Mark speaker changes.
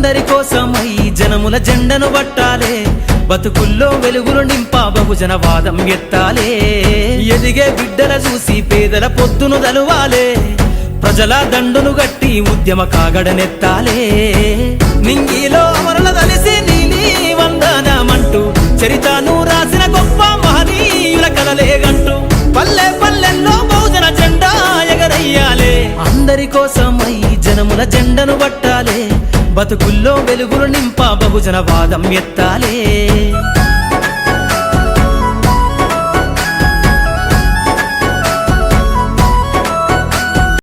Speaker 1: అందరి కోసమై జనముల జెండను పట్టాలే, బతుకుల్లో వెలుగులు నింపా బహుజన వాదం ఎత్తాలే. ఎదిగే బిడ్డల చూసి పేదల పొద్దును దలువాలే, ప్రజల దండును గట్టి ఉద్యమ కాగడనెత్తాలే. నింగిలో అమరుల దలిసి నీలి వందనమంటూ చరితను రాసిన గొప్ప మహనీయుల కలలేగంటూ పల్లె పల్లెల్లో బహుజన జెండా ఎగరయ్యాలే. అందరి కోసమై జనముల జెండను పట్టాలే, బతుకుల్లో వెలుగులు నింపా బహుజన వాదం ఎత్తాలే.